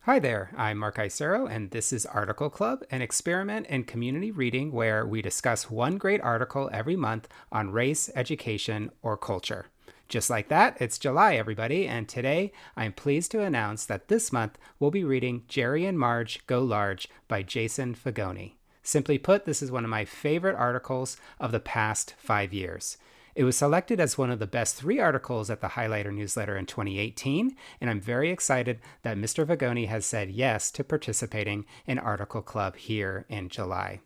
Hi there, I'm Mark Isero, and this is Article Club, an experiment in community reading where we discuss one great article every month on race, education, or culture. Just like that, it's July, everybody, and today I'm pleased to announce that this month we'll be reading Jerry and Marge Go Large by Jason Fagone. Simply put, this is one of my favorite articles of the past 5 years. It was selected as one of the best three articles at the Highlighter newsletter in 2018, and I'm very excited that Mr. Vagoni has said yes to participating in Article Club here in July.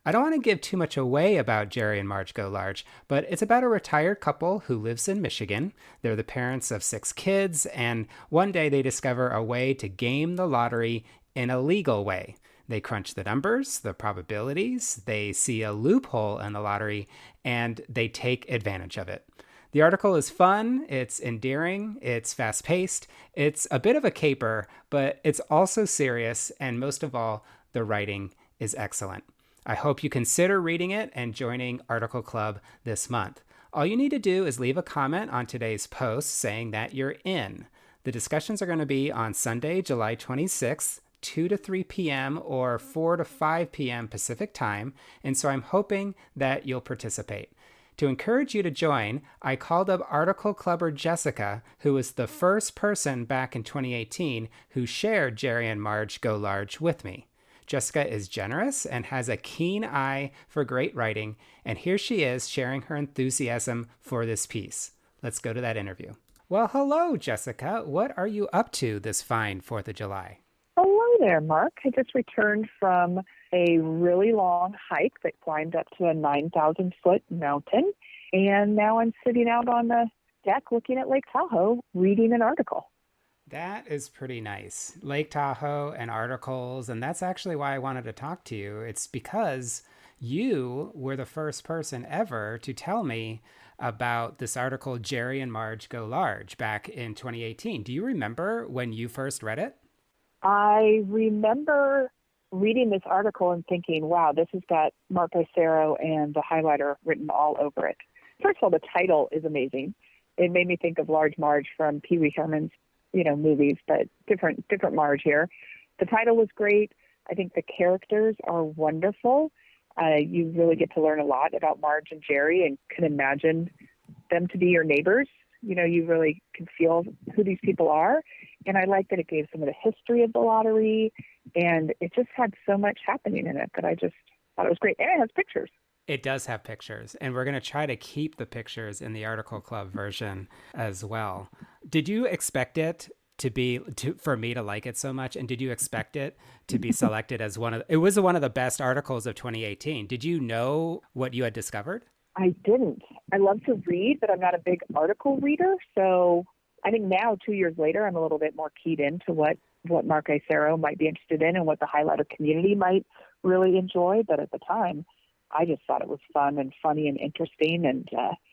I don't want to give too much away about Jerry and Marge Go Large, but it's about a retired couple who lives in Michigan. They're the parents of 6 kids, and one day they discover a way to game the lottery in a legal way. They crunch the numbers, the probabilities, they see a loophole in the lottery, and they take advantage of it. The article is fun, it's endearing, it's fast paced, it's a bit of a caper, but it's also serious, and most of all, the writing is excellent. I hope you consider reading it and joining Article Club this month. All you need to do is leave a comment on today's post saying that you're in. The discussions are going to be on Sunday, July 26th, 2 to 3 p.m. or 4 to 5 p.m. Pacific time, and so I'm hoping that you'll participate. To encourage you to join, I called up Article Clubber Jessica, who was the first person back in 2018 who shared Jerry and Marge Go Large with me. Jessica is generous and has a keen eye for great writing, and here she is sharing her enthusiasm for this piece. Let's go to that interview. Well, hello, Jessica. What are you up to this fine 4th of July? Hello there, Mark. I just returned from a really long hike that climbed up to a 9,000-foot mountain, and now I'm sitting out on the deck looking at Lake Tahoe reading an article. That is pretty nice. Lake Tahoe and articles, and that's actually why I wanted to talk to you. It's because you were the first person ever to tell me about this article, Jerry and Marge Go Large, back in 2018. Do you remember when you first read it? I remember reading this article and thinking, wow, this has got Mark Isero and the highlighter written all over it. First of all, the title is amazing. It made me think of Large Marge from Pee Wee Herman's, movies, but different Marge here. The title was great. I think the characters are wonderful. You really get to learn a lot about Marge and Jerry and can imagine them to be your neighbors. You really can feel who these people are. And I like that it gave some of the history of the lottery, and it just had so much happening in it that I just thought it was great. And it has pictures. It does have pictures, and we're going to try to keep the pictures in the Article Club version as well. Did you expect it for me to like it so much? And did you expect it to be selected as it was one of the best articles of 2018. Did you know what you had discovered? I didn't. I love to read, but I'm not a big article reader. So I think now, 2 years later, I'm a little bit more keyed into what Mark Isero might be interested in and what the highlighter community might really enjoy. But at the time, I just thought it was fun and funny and interesting. And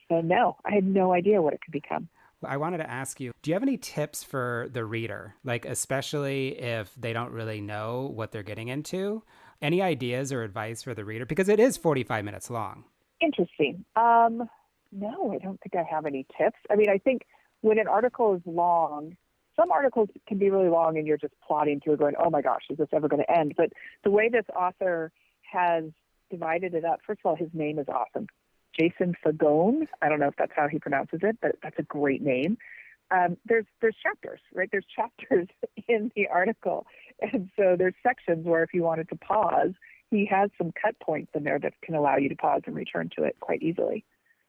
so no, I had no idea what it could become. I wanted to ask you, do you have any tips for the reader? Like, especially if they don't really know what they're getting into? Any ideas or advice for the reader? Because it is 45 minutes long. Interesting. No, I don't think I have any tips. I mean, I think when an article is long, some articles can be really long and you're just plodding through going, oh my gosh, is this ever going to end? But the way this author has divided it up, first of all, his name is awesome. Jason Fagone. I don't know if that's how he pronounces it, but that's a great name. There's chapters, right? There's chapters in the article. And so there's sections where if you wanted to pause, he has some cut points in there that can allow you to pause and return to it quite easily.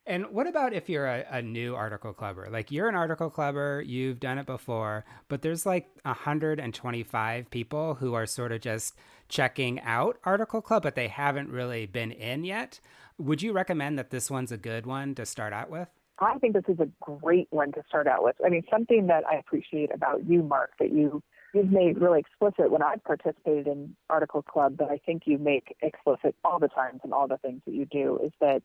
And what about if you're a new article clubber? Like, you're an article clubber, you've done it before, but there's like 125 people who are sort of just checking out Article Club, but they haven't really been in yet. Would you recommend that this one's a good one to start out with? I think this is a great one to start out with. I mean, something that I appreciate about you, Mark, that you've made really explicit when I've participated in Article Club, that I think you make explicit all the times and all the things that you do, is that,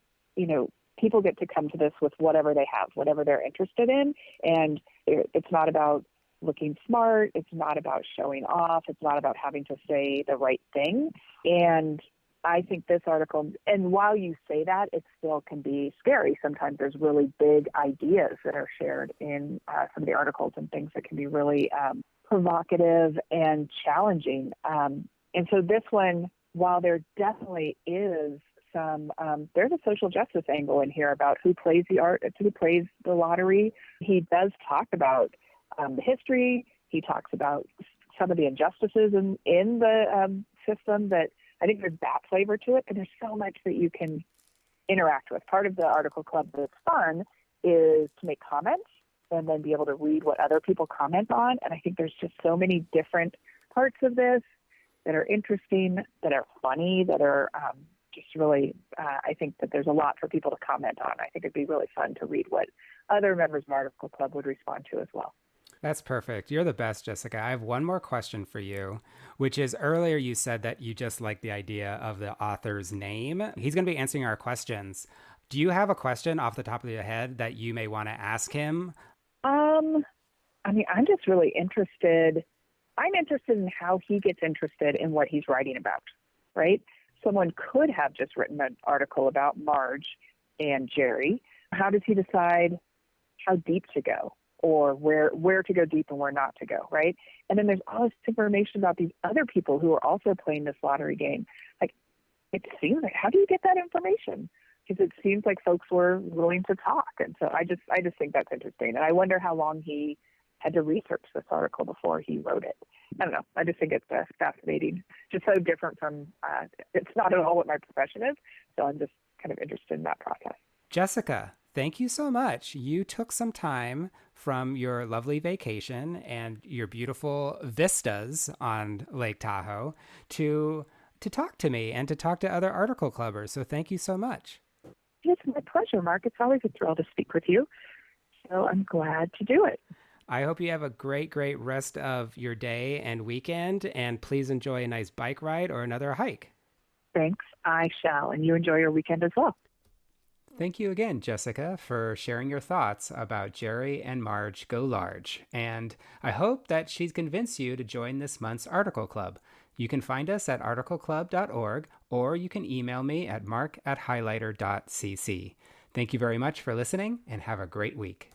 people get to come to this with whatever they have, whatever they're interested in. And it's not about looking smart. It's not about showing off. It's not about having to say the right thing. And I think this article, and while you say that, it still can be scary. Sometimes there's really big ideas that are shared in some of the articles and things that can be really provocative and challenging. And so this one, while there definitely is there's a social justice angle in here about who plays the lottery. He does talk about the history. He talks about some of the injustices in the system. That I think there's that flavor to it, and there's so much that you can interact with. Part of the article club that's fun is to make comments and then be able to read what other people comment on. And I think there's just so many different parts of this that are interesting, that are funny, that are just really, I think that there's a lot for people to comment on. I think it'd be really fun to read what other members of Article Club would respond to as well. That's perfect. You're the best, Jessica. I have one more question for you, which is earlier you said that you just like the idea of the author's name. He's going to be answering our questions. Do you have a question off the top of your head that you may want to ask him? I'm just really interested. I'm interested in how he gets interested in what he's writing about, right? Someone could have just written an article about Marge and Jerry. How does he decide how deep to go, or where to go deep and where not to go, right? And then there's all this information about these other people who are also playing this lottery game. Like, it seems like, how do you get that information? Because it seems like folks were willing to talk. And so I just think that's interesting. And I wonder how long he had to research this article before he wrote it. I don't know. I just think it's fascinating. Just so different from, it's not at all what my profession is. So I'm just kind of interested in that process. Jessica, thank you so much. You took some time from your lovely vacation and your beautiful vistas on Lake Tahoe to talk to me and to talk to other article clubbers. So thank you so much. It's my pleasure, Mark. It's always a thrill to speak with you. So I'm glad to do it. I hope you have a great, great rest of your day and weekend, and please enjoy a nice bike ride or another hike. Thanks. I shall. And you enjoy your weekend as well. Thank you again, Jessica, for sharing your thoughts about Jerry and Marge Go Large. And I hope that she's convinced you to join this month's Article Club. You can find us at articleclub.org, or you can email me at mark@highlighter.cc. Thank you very much for listening, and have a great week.